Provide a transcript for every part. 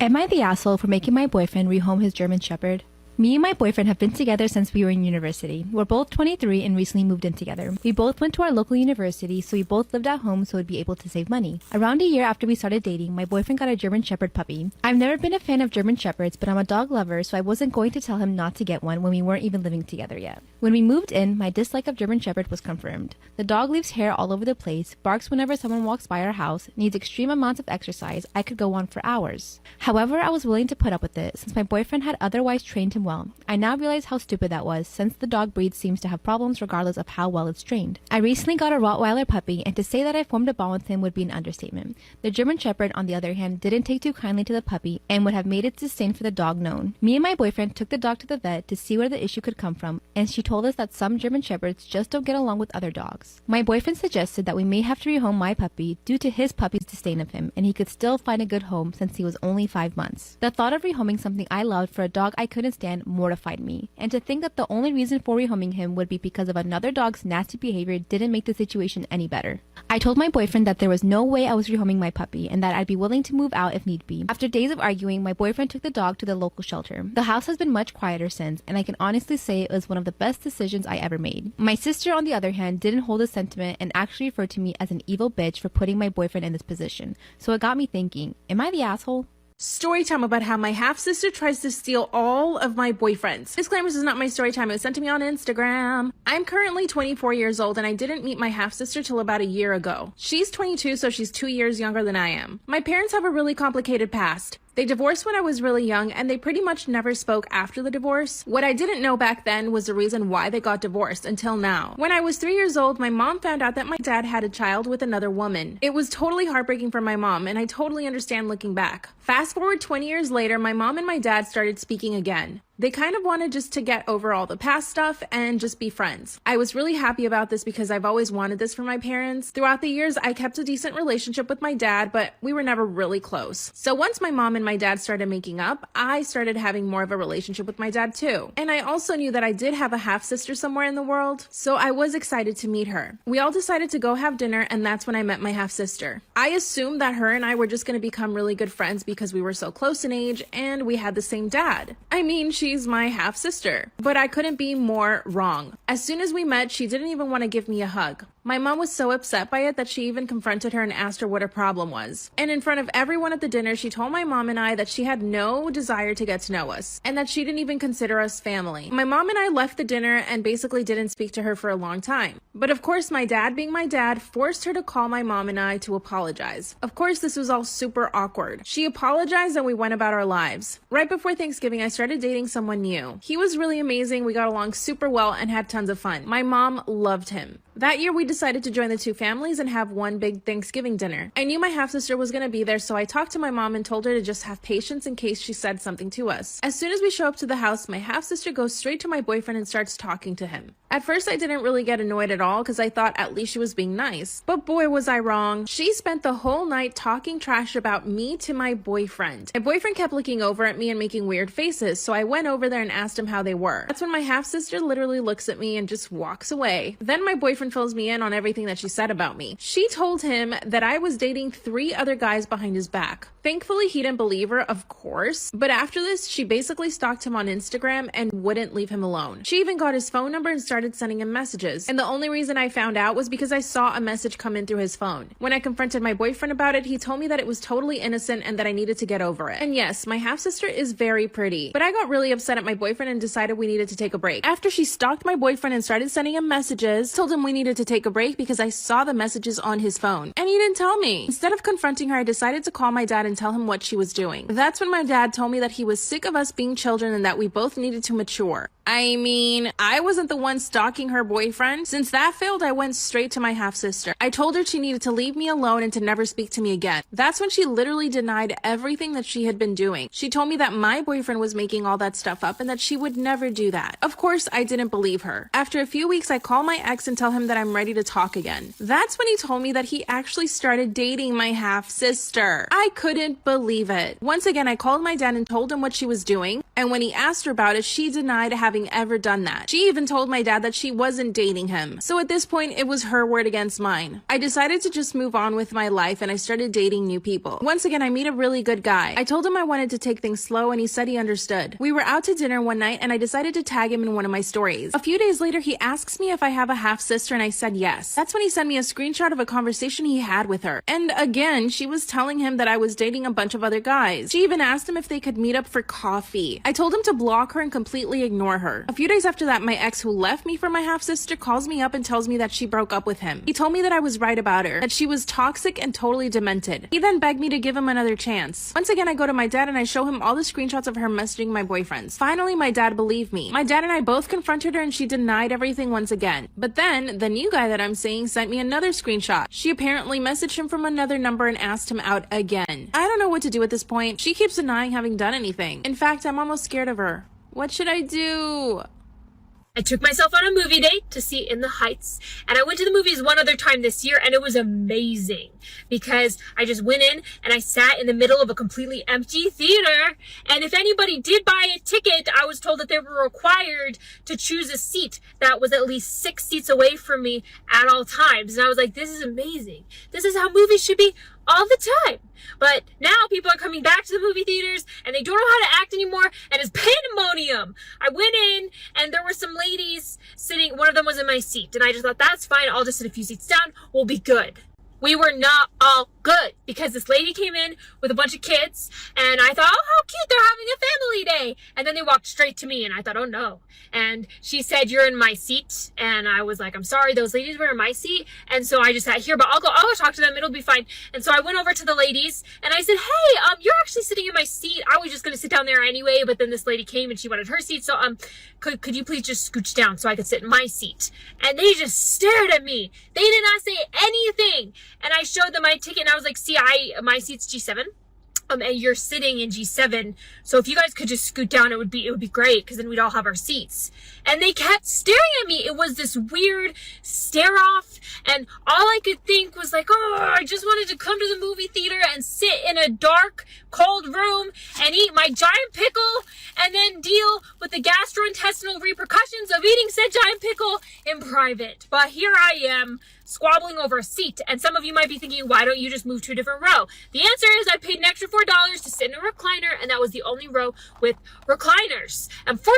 Am I the asshole for making my boyfriend rehome his German Shepherd? Me and my boyfriend have been together since we were in university. We're both 23 and recently moved in together. We both went to our local university, so we both lived at home so we'd be able to save money. Around a year after we started dating, my boyfriend got a German Shepherd puppy. I've never been a fan of German Shepherds, but I'm a dog lover, so I wasn't going to tell him not to get one when we weren't even living together yet. When we moved in, my dislike of German Shepherd was confirmed. The dog leaves hair all over the place, barks whenever someone walks by our house, needs extreme amounts of exercise. I could go on for hours. However, I was willing to put up with it since my boyfriend had otherwise trained him well. I now realize how stupid that was, since the dog breed seems to have problems regardless of how well it's trained. I recently got a Rottweiler puppy, and to say that I formed a bond with him would be an understatement. The German Shepherd, on the other hand, didn't take too kindly to the puppy and would have made its disdain for the dog known. Me and my boyfriend took the dog to the vet to see where the issue could come from, and she told us that some German Shepherds just don't get along with other dogs. My boyfriend suggested that we may have to rehome my puppy due to his puppy's disdain of him, and he could still find a good home since he was only 5 months. The thought of rehoming something I loved for a dog I couldn't stand mortified me, and to think that the only reason for rehoming him would be because of another dog's nasty behavior didn't make the situation any better. I told my boyfriend that there was no way I was rehoming my puppy and that I'd be willing to move out if need be. After days of arguing, my boyfriend took the dog to the local shelter. The house has been much quieter since, and I can honestly say it was one of the best decisions I ever made. My sister, on the other hand, didn't hold a sentiment and actually referred to me as an evil bitch for putting my boyfriend in this position. So it got me thinking, am I the asshole? Story time about how my half-sister tries to steal all of my boyfriends. Disclaimer, this is not my story time. It was sent to me on Instagram. I'm currently 24 years old and I didn't meet my half-sister till about a year ago. She's 22, so she's 2 years younger than I am. My parents have a really complicated past. They divorced when I was really young, and they pretty much never spoke after the divorce. What I didn't know back then was the reason why they got divorced until now. When I was 3 years old, my mom found out that my dad had a child with another woman. It was totally heartbreaking for my mom, and I totally understand looking back. Fast forward 20 years later, my mom and my dad started speaking again. They kind of wanted just to get over all the past stuff and just be friends. I was really happy about this because I've always wanted this for my parents. Throughout the years, I kept a decent relationship with my dad, but we were never really close. So once my mom and my dad started making up, I started having more of a relationship with my dad too. And I also knew that I did have a half-sister somewhere in the world, so I was excited to meet her. We all decided to go have dinner, and that's when I met my half-sister. I assumed that her and I were just going to become really good friends because we were so close in age and we had the same dad. I mean, she's my half-sister, but I couldn't be more wrong. As soon as we met, she didn't even want to give me a hug. My mom was so upset by it that she even confronted her and asked her what her problem was. And in front of everyone at the dinner, she told my mom and I that she had no desire to get to know us and that she didn't even consider us family. My mom and I left the dinner and basically didn't speak to her for a long time. But of course, my dad, being my dad, forced her to call my mom and I to apologize. Of course, this was all super awkward. She apologized and we went about our lives. Right before Thanksgiving, I started dating someone new. He was really amazing. We got along super well and had tons of fun. My mom loved him. That year, we decided to join the two families and have one big Thanksgiving dinner. I knew my half-sister was going to be there, so I talked to my mom and told her to just have patience in case she said something to us. As soon as we show up to the house, my half-sister goes straight to my boyfriend and starts talking to him. At first, I didn't really get annoyed at all because I thought at least she was being nice. But boy, was I wrong. She spent the whole night talking trash about me to my boyfriend. My boyfriend kept looking over at me and making weird faces, so I went over there and asked him how they were. That's when my half-sister literally looks at me and just walks away. Then my boyfriend fills me in on everything that she said about me. She told him that I was dating 3 other guys behind his back. Thankfully, he didn't believe her, of course. But after this, she basically stalked him on Instagram and wouldn't leave him alone. She even got his phone number and started sending him messages. And the only reason I found out was because I saw a message come in through his phone. When I confronted my boyfriend about it, he told me that it was totally innocent and that I needed to get over it. And yes, my half-sister is very pretty. But I got really upset at my boyfriend and decided we needed to take a break. After she stalked my boyfriend and started sending him messages, told him we needed to take a break because I saw the messages on his phone. And he didn't tell me. Instead of confronting her, I decided to call my dad and tell him what she was doing. That's when my dad told me that he was sick of us being children and that we both needed to mature. I mean, I wasn't the one stalking her boyfriend. Since that failed, I went straight to my half-sister. I told her she needed to leave me alone and to never speak to me again. That's when she literally denied everything that she had been doing. She told me that my boyfriend was making all that stuff up and that she would never do that. Of course, I didn't believe her. After a few weeks, I call my ex and tell him that I'm ready to talk again. That's when he told me that he actually started dating my half-sister. I couldn't believe it. Once again, I called my dad and told him what she was doing. And when he asked her about it, she denied having ever done that. She even told my dad that she wasn't dating him. So at this point, it was her word against mine. I decided to just move on with my life and I started dating new people. Once again, I meet a really good guy. I told him I wanted to take things slow and he said he understood. We were out to dinner one night and I decided to tag him in one of my stories. A few days later, he asks me if I have a half sister and I said yes. That's when he sent me a screenshot of a conversation he had with her. And again, she was telling him that I was dating a bunch of other guys. She even asked him if they could meet up for coffee. I told him to block her and completely ignore her. A few days after that, my ex, who left me for my half sister, calls me up and tells me that she broke up with him. He told me that I was right about her, that she was toxic and totally demented. He then begged me to give him another chance. Once again, I go to my dad and I show him all the screenshots of her messaging my boyfriends. Finally, my dad believed me. My dad and I both confronted her and she denied everything once again. But then, the new guy that I'm seeing sent me another screenshot. She apparently messaged him from another number and asked him out again. I don't know what to do at this point. She keeps denying having done anything. In fact, I'm almost scared of her. What should I do? I took myself on a movie date to see In the Heights, and I went to the movies one other time this year, and it was amazing because I just went in and I sat in the middle of a completely empty theater, and if anybody did buy a ticket, I was told that they were required to choose a seat that was at least 6 seats away from me at all times, and I was like, this is amazing. This is how movies should be all the time. But now people are coming back to the movie theaters and they don't know how to act anymore, and it's pandemonium. I went in and there were some ladies sitting, one of them was in my seat, and I just thought, that's fine, I'll just sit a few seats down, we'll be good. We were not all good because this lady came in with a bunch of kids and I thought, oh, how cute, they're having a family day. And then they walked straight to me and I thought, oh no. And she said, you're in my seat. And I was like, I'm sorry, those ladies were in my seat. And so I just sat here, but I'll go talk to them, it'll be fine. And so I went over to the ladies and I said, hey, you're actually sitting in my seat. I was just going to sit down there anyway, but then this lady came and she wanted her seat. So could you please just scooch down so I could sit in my seat? And they just stared at me. They did not say anything. And I showed them my ticket and I was like, see, my seat's G7. And you're sitting in G7. So if you guys could just scoot down, it would be great, because then we'd all have our seats. And they kept staring at me. It was this weird stare off. And all I could think was like, oh, I just wanted to come to the movie theater and sit in a dark, cold room and eat my giant pickle and then deal with the gastrointestinal repercussions of eating said giant pickle in private. But here I am, squabbling over a seat. And some of you might be thinking, why don't you just move to a different row? The answer is I paid an extra $4 to sit in a recliner, and that was the only row with recliners. And $4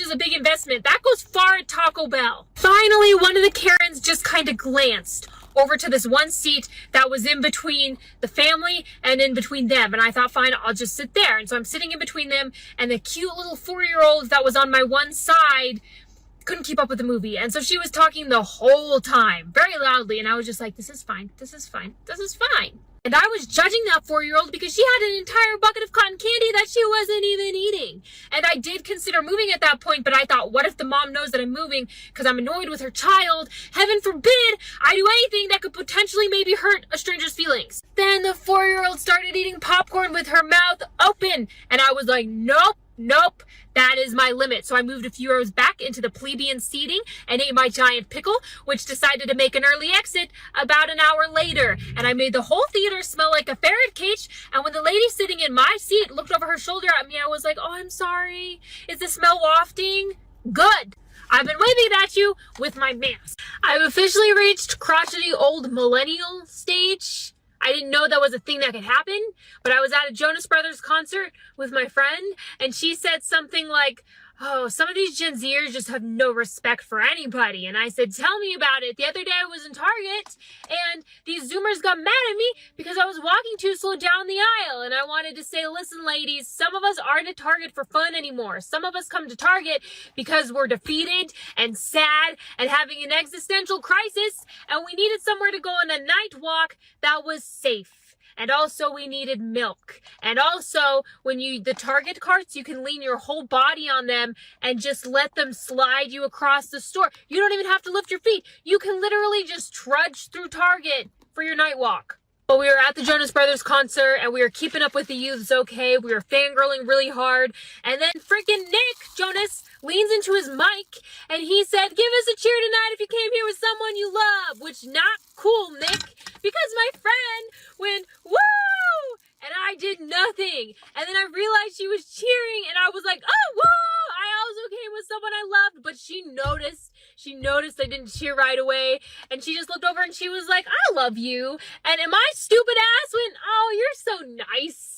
is a big investment. That goes far at Taco Bell. Finally, one of the Karens just kind of glanced over to this one seat that was in between the family and in between them. And I thought, fine, I'll just sit there. And so I'm sitting in between them, and the cute little 4-year-old that was on my one side couldn't keep up with the movie. And so she was talking the whole time, very loudly. And I was just like, this is fine. This is fine. This is fine. And I was judging that 4-year-old because she had an entire bucket of cotton candy that she wasn't even eating. And I did consider moving at that point, but I thought, what if the mom knows that I'm moving because I'm annoyed with her child? Heaven forbid I do anything that could potentially maybe hurt a stranger's feelings. Then the 4-year-old started eating popcorn with her mouth open. And I was like, nope. Nope, that is my limit. So I moved a few rows back into the plebeian seating and ate my giant pickle, which decided to make an early exit about an hour later. And I made the whole theater smell like a ferret cage. And when the lady sitting in my seat looked over her shoulder at me, I was like, oh, I'm sorry. Is the smell wafting? Good. I've been waving at you with my mask. I've officially reached crotchety old millennial stage. I didn't know that was a thing that could happen, but I was at a Jonas Brothers concert with my friend, and she said something like, oh, some of these Gen Zers just have no respect for anybody. And I said, tell me about it. The other day I was in Target, and these Zoomers got mad at me because I was walking too slow down the aisle. And I wanted to say, listen, ladies, some of us aren't at Target for fun anymore. Some of us come to Target because we're defeated and sad and having an existential crisis, and we needed somewhere to go on a night walk that was safe. And also we needed milk. And also when the Target carts, you can lean your whole body on them and just let them slide you across the store. You don't even have to lift your feet. You can literally just trudge through Target for your night walk. But we were at the Jonas Brothers concert and we were keeping up with the youths okay. We were fangirling really hard. And then freaking Nick Jonas leans into his mic and he said, give us a cheer tonight if you came here with someone you love. Which, not cool, Nick, because my friend went, woo! and I did nothing. And then I realized she was cheering, and I was like, oh, whoa, I also came with someone I loved. But she noticed I didn't cheer right away, and she just looked over and she was like, I love you. And my stupid ass went, oh, you're so nice.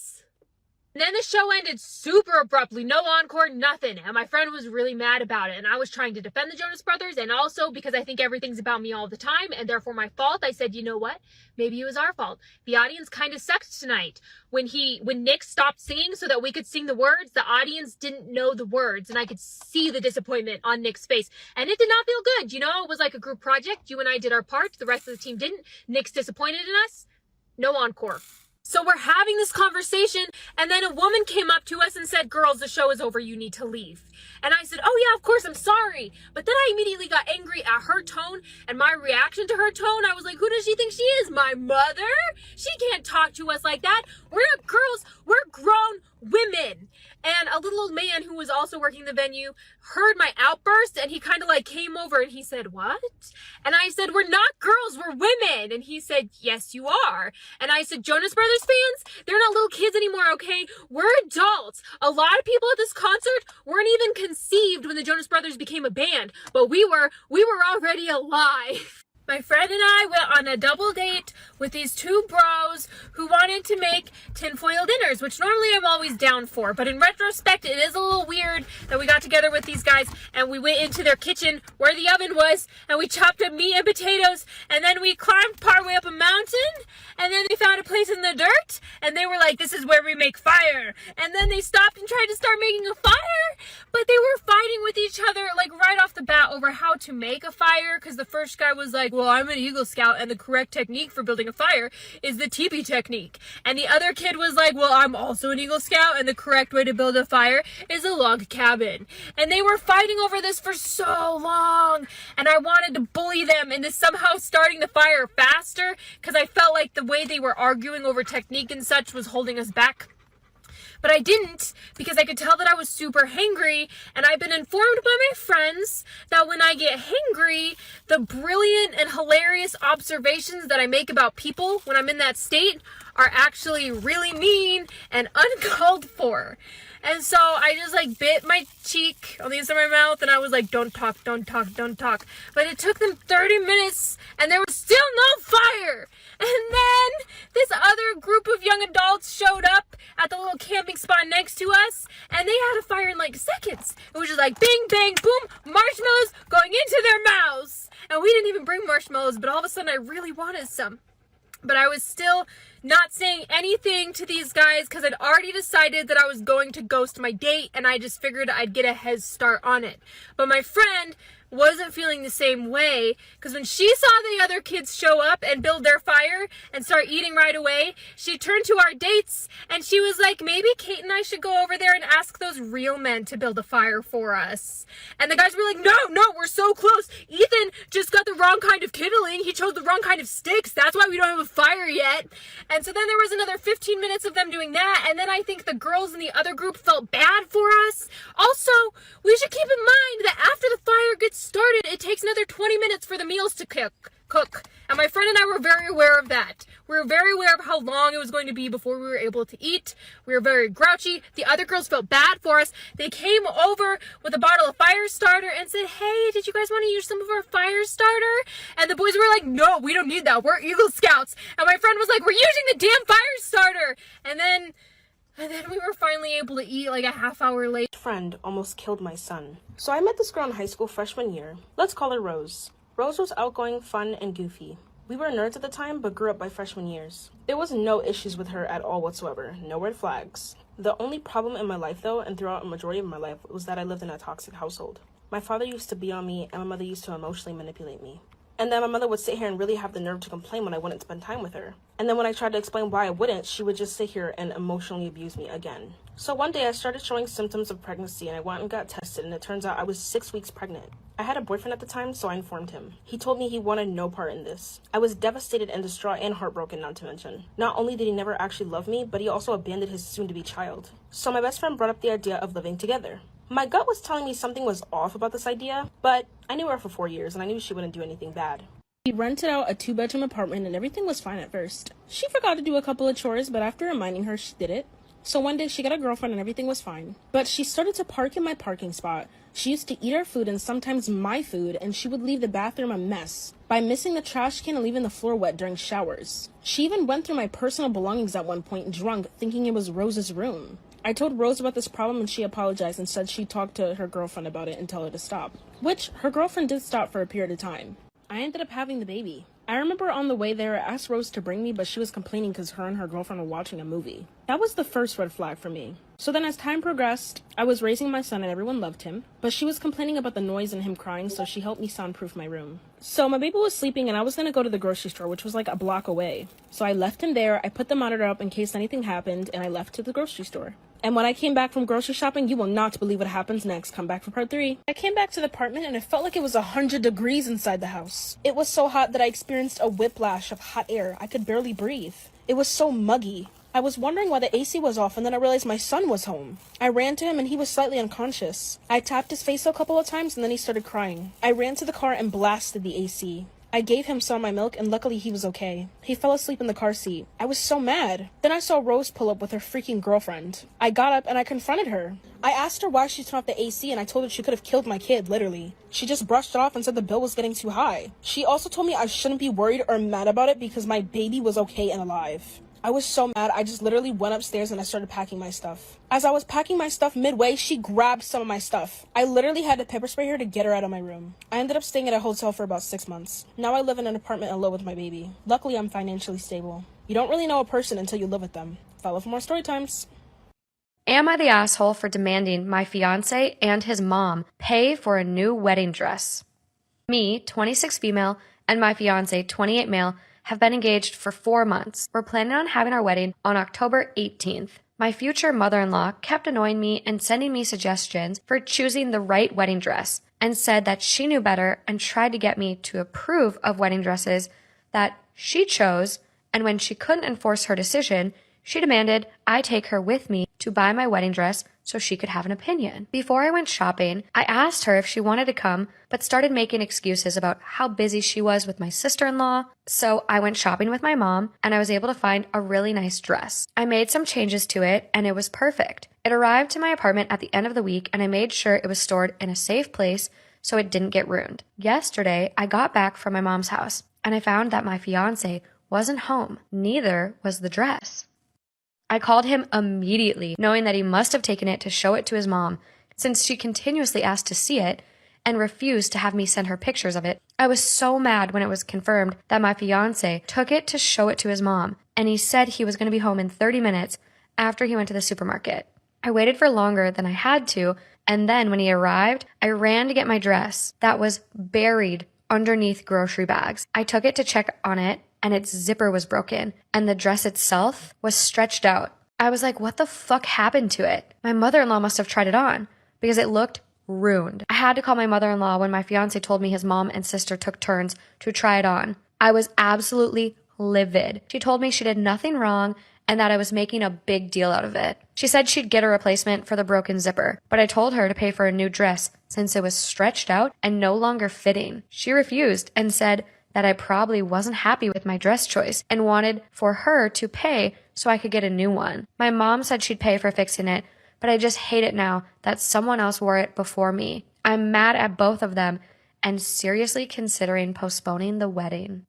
And then the show ended super abruptly, no encore, nothing. And my friend was really mad about it. And I was trying to defend the Jonas Brothers. And also because I think everything's about me all the time and therefore my fault, I said, you know what? Maybe it was our fault. The audience kind of sucked tonight. When Nick stopped singing so that we could sing the words, the audience didn't know the words. And I could see the disappointment on Nick's face. And it did not feel good. You know, it was like a group project. You and I did our part. The rest of the team didn't. Nick's disappointed in us. No encore. So we're having this conversation, and then a woman came up to us and said, girls, the show is over, you need to leave. And I said, oh yeah, of course, I'm sorry. But then I immediately got angry at her tone and my reaction to her tone. I was like, who does she think she is? My mother? She can't talk to us like that. We're not girls, we're grown women. And a little old man who was also working the venue heard my outburst, and he kind of like came over and he said, what? And I said, we're not girls, we're women. And he said, yes, you are. And I said, Jonas Brothers fans, they're not little kids anymore, okay? We're adults. A lot of people at this concert weren't even conceived when the Jonas Brothers became a band, but we were already alive. My friend and I went on a double date with these two bros who wanted to make tinfoil dinners, which normally I'm always down for. But in retrospect, it is a little weird that we got together with these guys and we went into their kitchen where the oven was and we chopped up meat and potatoes, and then we climbed part way up a mountain, and then they found a place in the dirt and they were like, this is where we make fire. And then they stopped and tried to start making a fire, but they were fighting with each other like right off the bat over how to make a fire, because the first guy was like, well, I'm an Eagle Scout and the correct technique for building a fire is the teepee technique. And the other kid was like, well, I'm also an Eagle Scout and the correct way to build a fire is a log cabin. And they were fighting over this for so long. And I wanted to bully them into somehow starting the fire faster, because I felt like the way they were arguing over technique and such was holding us back. But I didn't, because I could tell that I was super hangry, and I've been informed by my friends that when I get hangry, the brilliant and hilarious observations that I make about people when I'm in that state are actually really mean and uncalled for. And so I just like bit my cheek on the inside of my mouth and I was like, don't talk, don't talk, don't talk. But it took them 30 minutes and there was still no fire. And then this other group of young adults showed up at the little camping spot next to us and they had a fire in like seconds. It was just like bing, bang, boom, marshmallows going into their mouths. And we didn't even bring marshmallows, but all of a sudden I really wanted some. But I was still not saying anything to these guys because I'd already decided that I was going to ghost my date and I just figured I'd get a head start on it. But my friend wasn't feeling the same way, because when she saw the other kids show up and build their fire and start eating right away, she turned to our dates and she was like, maybe Kate and I should go over there and ask those real men to build a fire for us. And the guys were like, no, we're so close. Ethan just got the wrong kind of kindling. He chose the wrong kind of sticks. That's why we don't have a fire yet. And so then there was another 15 minutes of them doing that. And then I think the girls in the other group felt bad for us. Also, we should keep in mind that after the fire gets started, it takes another 20 minutes for the meals to cook. And my friend and I were very aware of that. We were very aware of how long it was going to be before we were able to eat. We were very grouchy. The other girls felt bad for us. They came over with a bottle of fire starter and said, hey, did you guys want to use some of our fire starter? And the boys were like, no, we don't need that. We're Eagle Scouts. And my friend was like, we're using the damn fire starter. And then we were finally able to eat like a half hour late. Friend almost killed my son. So I met this girl in high school freshman year. Let's call her Rose. Rose was outgoing, fun, and goofy. We were nerds at the time, but grew up by freshman years. There was no issues with her at all whatsoever. No red flags. The only problem in my life, though, and throughout a majority of my life, was that I lived in a toxic household. My father used to beat on me, and my mother used to emotionally manipulate me. And then my mother would sit here and really have the nerve to complain when I wouldn't spend time with her. And then when I tried to explain why I wouldn't, she would just sit here and emotionally abuse me again. So one day I started showing symptoms of pregnancy and I went and got tested, and it turns out I was 6 weeks pregnant. I had a boyfriend at the time, so I informed him. He told me he wanted no part in this. I was devastated and distraught and heartbroken, not to mention. Not only did he never actually love me, but he also abandoned his soon-to-be child. So my best friend brought up the idea of living together. My gut was telling me something was off about this idea, but I knew her for 4 years and I knew she wouldn't do anything bad. We rented out a 2-bedroom apartment and everything was fine at first. She forgot to do a couple of chores, but after reminding her, she did it. So one day she got a girlfriend and everything was fine. But she started to park in my parking spot. She used to eat our food and sometimes my food, and she would leave the bathroom a mess by missing the trash can and leaving the floor wet during showers. She even went through my personal belongings at one point drunk, thinking it was Rose's room. I told Rose about this problem and she apologized and said she'd talk to her girlfriend about it and tell her to stop. Which, her girlfriend did stop for a period of time. I ended up having the baby. I remember on the way there, I asked Rose to bring me, but she was complaining because her and her girlfriend were watching a movie. That was the first red flag for me. So then as time progressed, I was raising my son and everyone loved him, but she was complaining about the noise and him crying, so she helped me soundproof my room. So my baby was sleeping and I was going to go to the grocery store, which was like a block away. So I left him there, I put the monitor up in case anything happened, and I left to the grocery store. And when I came back from grocery shopping, you will not believe what happens next. Come back for part 3. I came back to the apartment and it felt like it was 100 degrees inside the house. It was so hot that I experienced a whiplash of hot air. I could barely breathe. It was so muggy. I was wondering why the AC was off and then I realized my son was home. I ran to him and he was slightly unconscious. I tapped his face a couple of times and then he started crying. I ran to the car and blasted the AC. I gave him some of my milk and luckily he was okay. He fell asleep in the car seat. I was so mad. Then I saw Rose pull up with her freaking girlfriend. I got up and I confronted her. I asked her why she turned off the AC and I told her she could have killed my kid, literally. She just brushed it off and said the bill was getting too high. She also told me I shouldn't be worried or mad about it because my baby was okay and alive. I was so mad, I just literally went upstairs and I started packing my stuff. As I was packing my stuff midway, she grabbed some of my stuff. I literally had to pepper spray her to get her out of my room. I ended up staying at a hotel for about 6 months. Now I live in an apartment alone with my baby. Luckily, I'm financially stable. You don't really know a person until you live with them. Follow for more story times. Am I the asshole for demanding my fiancé and his mom pay for a new wedding dress? Me, 26 female, and my fiancé, 28 male, have been engaged for 4 months. We're planning on having our wedding on October 18th. My future mother-in-law kept annoying me and sending me suggestions for choosing the right wedding dress and said that she knew better and tried to get me to approve of wedding dresses that she chose, and when she couldn't enforce her decision, she demanded I take her with me to buy my wedding dress so she could have an opinion. Before I went shopping, I asked her if she wanted to come, but started making excuses about how busy she was with my sister-in-law. So I went shopping with my mom, and I was able to find a really nice dress. I made some changes to it, and it was perfect. It arrived to my apartment at the end of the week, and I made sure it was stored in a safe place so it didn't get ruined. Yesterday, I got back from my mom's house, and I found that my fiancé wasn't home. Neither was the dress. I called him immediately, knowing that he must have taken it to show it to his mom, since she continuously asked to see it and refused to have me send her pictures of it. I was so mad when it was confirmed that my fiancé took it to show it to his mom, and he said he was going to be home in 30 minutes after he went to the supermarket. I waited for longer than I had to, and then when he arrived, I ran to get my dress that was buried underneath grocery bags. I took it to check on it, and its zipper was broken, and the dress itself was stretched out. I was like, what the fuck happened to it? My mother-in-law must have tried it on, because it looked ruined. I had to call my mother-in-law when my fiancé told me his mom and sister took turns to try it on. I was absolutely livid. She told me she did nothing wrong and that I was making a big deal out of it. She said she'd get a replacement for the broken zipper, but I told her to pay for a new dress since it was stretched out and no longer fitting. She refused and said that I probably wasn't happy with my dress choice and wanted for her to pay so I could get a new one. My mom said she'd pay for fixing it, but I just hate it now that someone else wore it before me. I'm mad at both of them and seriously considering postponing the wedding.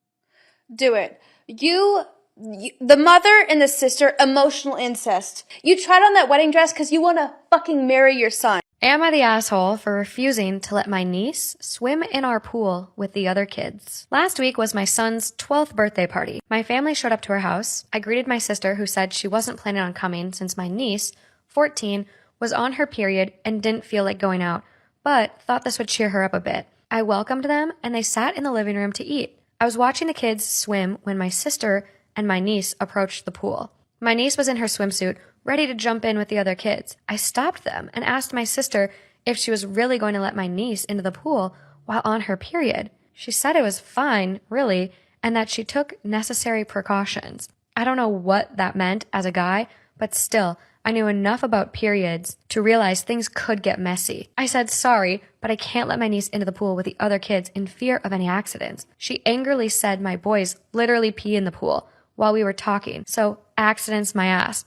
Do it. The mother and the sister, emotional incest. You tried on that wedding dress because you want to fucking marry your son. Am I the asshole for refusing to let my niece swim in our pool with the other kids? Last week was my son's 12th birthday party. My family showed up to our house. I greeted my sister, who said she wasn't planning on coming since my niece, 14, was on her period and didn't feel like going out, but thought this would cheer her up a bit. I welcomed them, and they sat in the living room to eat. I was watching the kids swim when my sister and my niece approached the pool. My niece was in her swimsuit, ready to jump in with the other kids. I stopped them and asked my sister if she was really going to let my niece into the pool while on her period. She said it was fine, really, and that she took necessary precautions. I don't know what that meant as a guy, but still, I knew enough about periods to realize things could get messy. I said sorry, but I can't let my niece into the pool with the other kids in fear of any accidents. She angrily said my boys literally pee in the pool while we were talking, so accidents my ass.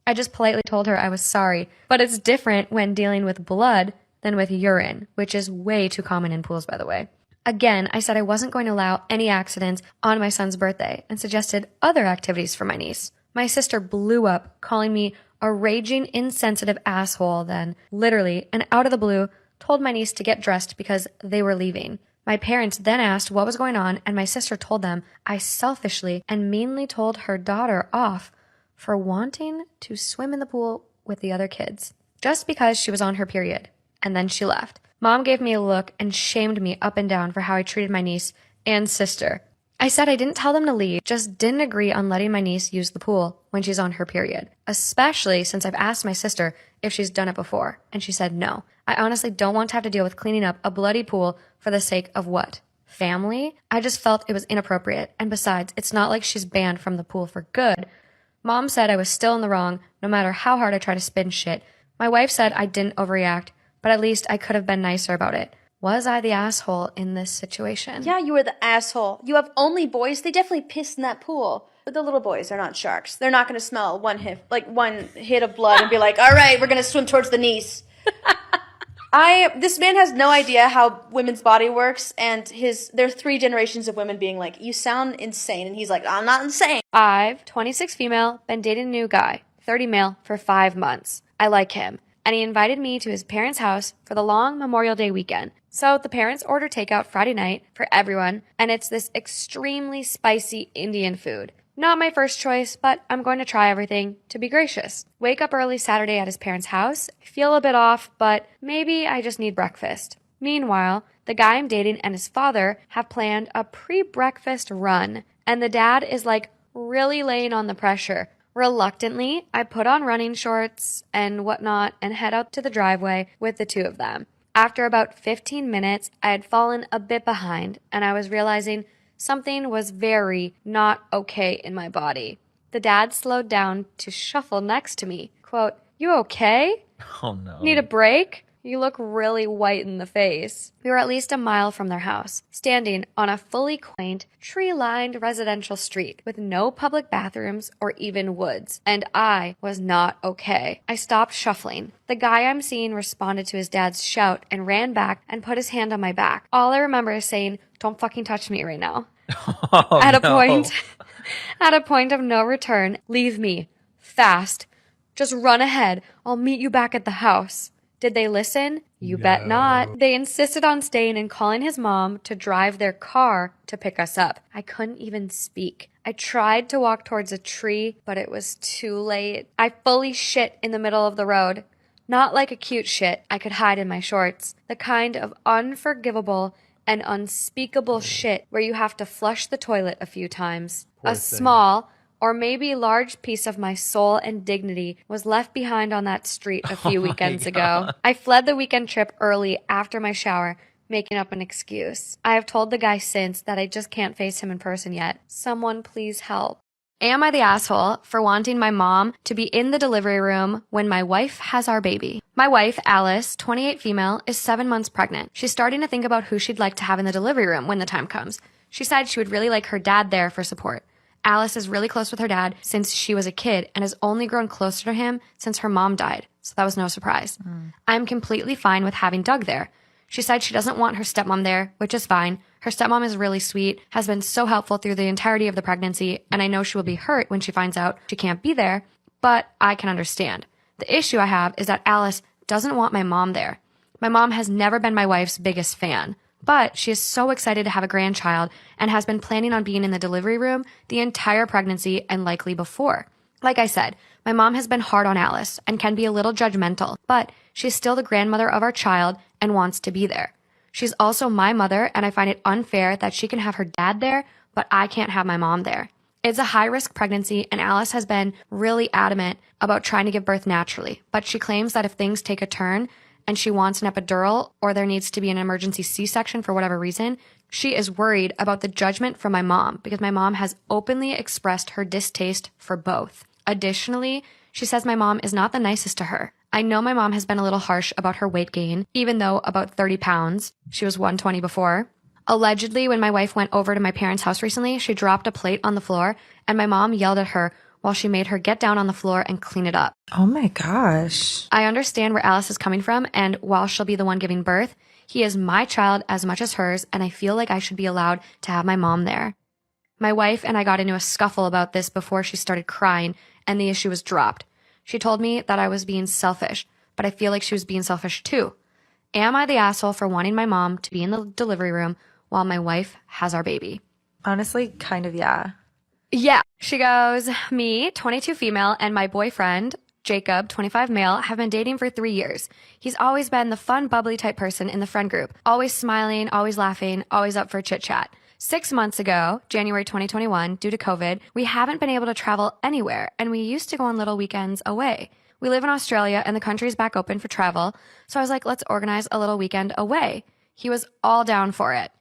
I just politely told her I was sorry, but it's different when dealing with blood than with urine, which is way too common in pools, by the way. Again, I said I wasn't going to allow any accidents on my son's birthday and suggested other activities for my niece. My sister blew up, calling me a raging, insensitive asshole, then, literally, and out of the blue, told my niece to get dressed because they were leaving. My parents then asked what was going on, and my sister told them I selfishly and meanly told her daughter off for wanting to swim in the pool with the other kids, just because she was on her period. And then she left. Mom gave me a look and shamed me up and down for how I treated my niece and sister. I said I didn't tell them to leave, just didn't agree on letting my niece use the pool when she's on her period, especially since I've asked my sister if she's done it before, and she said no. I honestly don't want to have to deal with cleaning up a bloody pool for the sake of what? Family? I just felt it was inappropriate, and besides, it's not like she's banned from the pool for good. Mom said I was still in the wrong, no matter how hard I try to spin shit. My wife said I didn't overreact, but at least I could have been nicer about it. Was I the asshole in this situation? Yeah, you were the asshole. You have only boys. They definitely pissed in that pool. But the little boys are not sharks. They're not going to smell one hit of blood and be like, all right, we're going to swim towards the niece. This man has no idea how women's body works, and there are 3 generations of women being like, you sound insane. And he's like, I'm not insane. I've, 26 female, been dating a new guy, 30 male, for 5 months. I like him. And he invited me to his parents' house for the long Memorial Day weekend. So the parents order takeout Friday night for everyone, and it's this extremely spicy Indian food. Not my first choice, but I'm going to try everything to be gracious. Wake up early Saturday at his parents' house. Feel a bit off, but maybe I just need breakfast. Meanwhile, the guy I'm dating and his father have planned a pre-breakfast run, and the dad is like really laying on the pressure. Reluctantly, I put on running shorts and whatnot and head out to the driveway with the 2 of them. After about 15 minutes, I had fallen a bit behind, and I was realizing something was very not okay in my body. The dad slowed down to shuffle next to me. Quote, "You okay? Oh no. Need a break? You look really white in the face." We were at least a mile from their house, standing on a fully quaint, tree-lined residential street with no public bathrooms or even woods, and I was not okay. I stopped shuffling. The guy I'm seeing responded to his dad's shout and ran back and put his hand on my back. All I remember is saying, "Don't fucking touch me right now." Oh, At a no. at a point of no return, leave me. Fast. Just run ahead. I'll meet you back at the house. Did they listen? You bet not. They insisted on staying and calling his mom to drive their car to pick us up. I couldn't even speak. I tried to walk towards a tree, but it was too late. I fully shit in the middle of the road. Not like a cute shit I could hide in my shorts. The kind of unforgivable and unspeakable shit where you have to flush the toilet a few times. Poor A thing. small or maybe large piece of my soul and dignity was left behind on that street a few weekends ago. I fled the weekend trip early after my shower, making up an excuse. I have told the guy since that I just can't face him in person yet. Someone please help. Am I the asshole for wanting my mom to be in the delivery room when my wife has our baby? My wife, Alice, 28 female, is 7 months pregnant. She's starting to think about who she'd like to have in the delivery room when the time comes. She said she would really like her dad there for support. Alice is really close with her dad since she was a kid and has only grown closer to him since her mom died, so that was no surprise. I'm completely fine with having Doug there. She said she doesn't want her stepmom there, which is fine. Her stepmom is really sweet, has been so helpful through the entirety of the pregnancy, and I know she will be hurt when she finds out she can't be there, but I can understand. The issue I have is that Alice doesn't want my mom there. My mom has never been my wife's biggest fan. But she is so excited to have a grandchild and has been planning on being in the delivery room the entire pregnancy and likely before. Like I said, my mom has been hard on Alice and can be a little judgmental, but she's still the grandmother of our child and wants to be there. She's also my mother, and I find it unfair that she can have her dad there, but I can't have my mom there. It's a high-risk pregnancy, and Alice has been really adamant about trying to give birth naturally, but she claims that if things take a turn, and she wants an epidural or there needs to be an emergency C-section for whatever reason, she is worried about the judgment from my mom because my mom has openly expressed her distaste for both. Additionally, She says my mom is not the nicest to her. I know my mom has been a little harsh about her weight gain, even though about 30 pounds. She was 120 before. Allegedly, when my wife went over to my parents' house recently, she dropped a plate on the floor, and my mom yelled at her while she made her get down on the floor and clean it up. Oh my gosh. I understand where Alice is coming from, and while she'll be the one giving birth, he is my child as much as hers, and I feel like I should be allowed to have my mom there. My wife and I got into a scuffle about this before she started crying, and the issue was dropped. She told me that I was being selfish, but I feel like she was being selfish too. Am I the asshole for wanting my mom to be in the delivery room while my wife has our baby? Honestly, kind of, yeah. Yeah. She goes, me, 22 female, and my boyfriend, Jacob, 25 male, have been dating for 3 years. He's always been the fun, bubbly type person in the friend group. Always smiling, always laughing, always up for chit chat. 6 months ago, January 2021, due to COVID, we haven't been able to travel anywhere, and we used to go on little weekends away. We live in Australia, and the country's back open for travel, so I was like, let's organize a little weekend away. He was all down for it.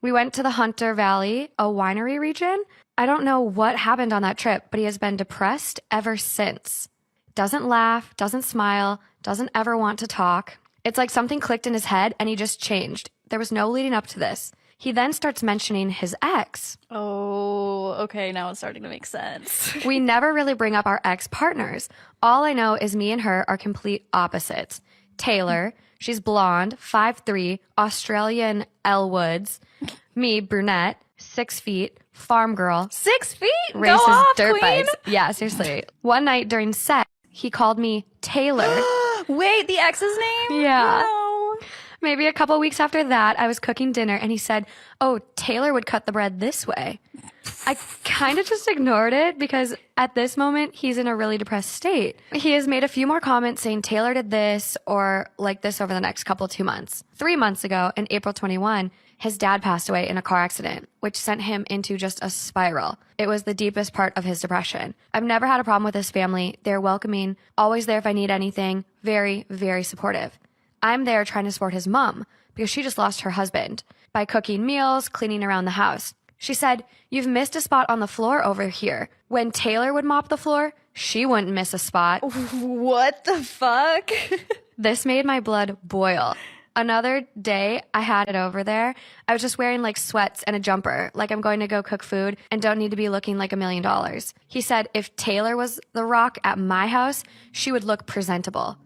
We went to the Hunter Valley, a winery region. I don't know what happened on that trip, but he has been depressed ever since. Doesn't laugh, doesn't smile, doesn't ever want to talk. It's like something clicked in his head and he just changed. There was no leading up to this. He then starts mentioning his ex. Oh, okay, now it's starting to make sense. We never really bring up our ex-partners. All I know is me and her are complete opposites. Taylor, she's blonde, 5'3", Australian Elle Woods. Me, brunette, 6 feet, farm girl. 6 feet? Races Go off, dirt queen. bikes. Yeah, seriously. One night during sex, he called me Taylor. Wait, the ex's name? Yeah. No. Maybe a couple weeks after that, I was cooking dinner and he said, oh, Taylor would cut the bread this way. I kind of just ignored it because at this moment, he's in a really depressed state. He has made a few more comments saying Taylor did this or like this over the next 2 months. 3 months ago, in April 21, his dad passed away in a car accident, which sent him into just a spiral. It was the deepest part of his depression. I've never had a problem with his family. They're welcoming, always there if I need anything, very, very supportive. I'm there trying to support his mom because she just lost her husband by cooking meals, cleaning around the house. She said, you've missed a spot on the floor over here. When Taylor would mop the floor, she wouldn't miss a spot. What the fuck? This made my blood boil. Another day I had it over there. I was just wearing like sweats and a jumper, like I'm going to go cook food and don't need to be looking like $1 million. He said if Taylor was the rock at my house, she would look presentable.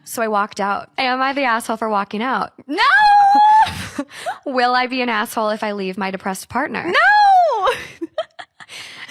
So I walked out. Am I the asshole for walking out? No! Will I be an asshole if I leave my depressed partner? No!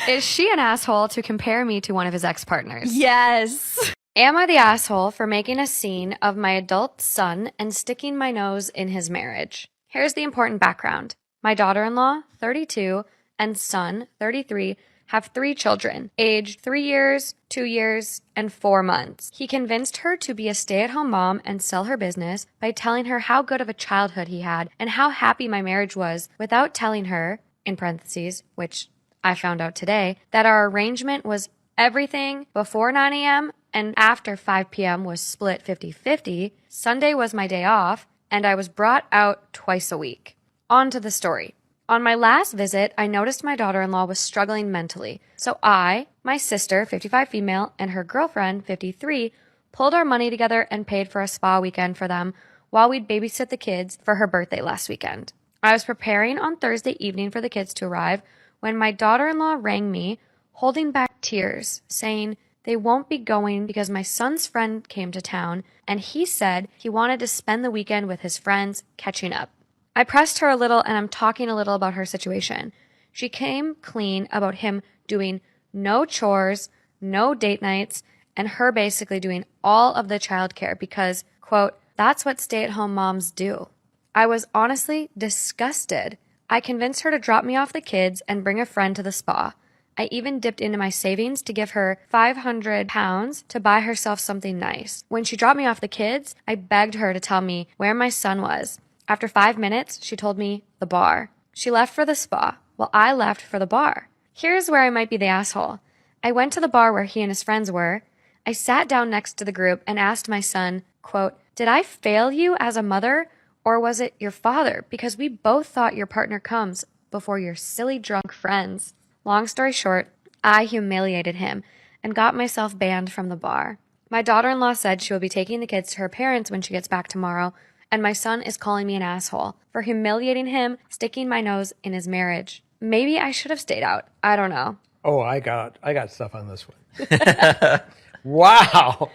Is she an asshole to compare me to one of his ex-partners? Yes. Am I the asshole for making a scene of my adult son and sticking my nose in his marriage? Here's the important background. My daughter-in-law, 32, and son, 33, have 3 children, aged 3 years, 2 years, and 4 months. He convinced her to be a stay-at-home mom and sell her business by telling her how good of a childhood he had and how happy my marriage was without telling her, in parentheses, which I found out today, that our arrangement was everything before 9 a.m. and after 5 p.m. was split 50-50. Sunday was my day off, and I was brought out twice a week. On to the story. On my last visit, I noticed my daughter-in-law was struggling mentally. So I, my sister, 55 female, and her girlfriend, 53, pulled our money together and paid for a spa weekend for them while we'd babysit the kids for her birthday last weekend. I was preparing on Thursday evening for the kids to arrive when my daughter-in-law rang me, holding back tears, saying they won't be going because my son's friend came to town and he said he wanted to spend the weekend with his friends catching up. I pressed her a little and I'm talking a little about her situation. She came clean about him doing no chores, no date nights, and her basically doing all of the childcare because, quote, that's what stay-at-home moms do. I was honestly disgusted. I convinced her to drop me off the kids and bring a friend to the spa. I even dipped into my savings to give her £500 to buy herself something nice. When she dropped me off the kids, I begged her to tell me where my son was. After 5 minutes, she told me the bar. She left for the spa, while I left for the bar. Here's where I might be the asshole. I went to the bar where he and his friends were. I sat down next to the group and asked my son, quote, did I fail you as a mother, or was it your father? Because we both thought your partner comes before your silly drunk friends. Long story short, I humiliated him and got myself banned from the bar. My daughter-in-law said she will be taking the kids to her parents when she gets back tomorrow, and my son is calling me an asshole for humiliating him, sticking my nose in his marriage. Maybe I should have stayed out. I don't know. Oh, I got stuff on this one. Wow.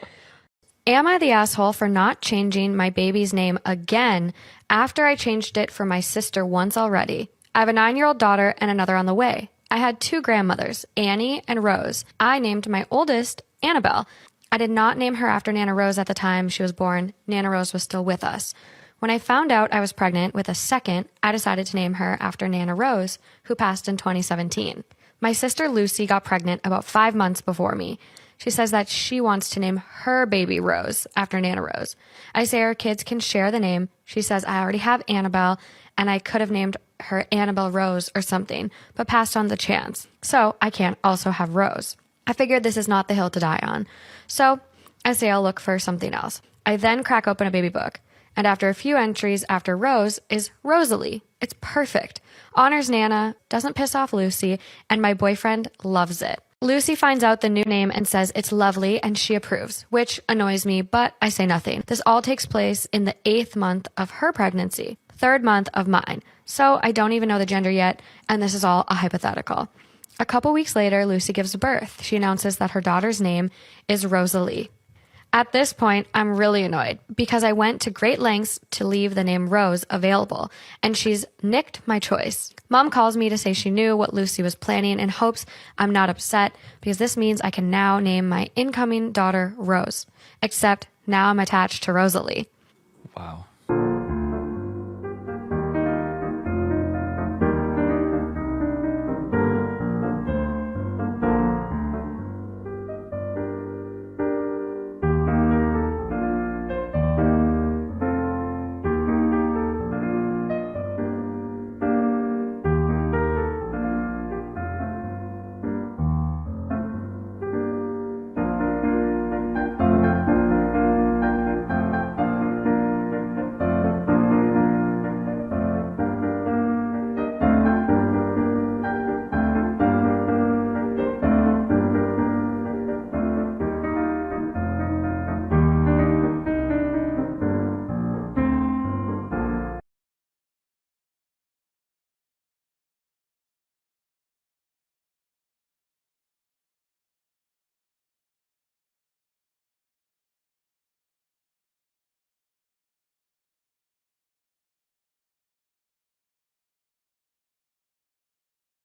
Am I the asshole for not changing my baby's name again after I changed it for my sister once already? I have a 9-year-old daughter and another on the way. I had 2 grandmothers, Annie and Rose. I named my oldest Annabelle. I did not name her after Nana Rose at the time she was born. Nana Rose was still with us. When I found out I was pregnant with a second, I decided to name her after Nana Rose, who passed in 2017. My sister Lucy got pregnant about 5 months before me. She says that she wants to name her baby Rose after Nana Rose. I say our kids can share the name. She says I already have Annabelle, and I could have named her Annabelle Rose or something, but passed on the chance. So I can't also have Rose. I figured this is not the hill to die on. So I say I'll look for something else. I then crack open a baby book, and after a few entries after Rose is Rosalie. It's perfect. Honors Nana, doesn't piss off Lucy, and my boyfriend loves it. Lucy finds out the new name and says it's lovely and she approves, which annoys me, but I say nothing. This all takes place in the 8th month of her pregnancy, 3rd month of mine. So I don't even know the gender yet, and this is all a hypothetical. A couple weeks later, Lucy gives birth. She announces that her daughter's name is Rosalie. At this point, I'm really annoyed because I went to great lengths to leave the name Rose available, and she's nicked my choice. Mom calls me to say she knew what Lucy was planning and hopes I'm not upset because this means I can now name my incoming daughter Rose. Except now I'm attached to Rosalie. Wow.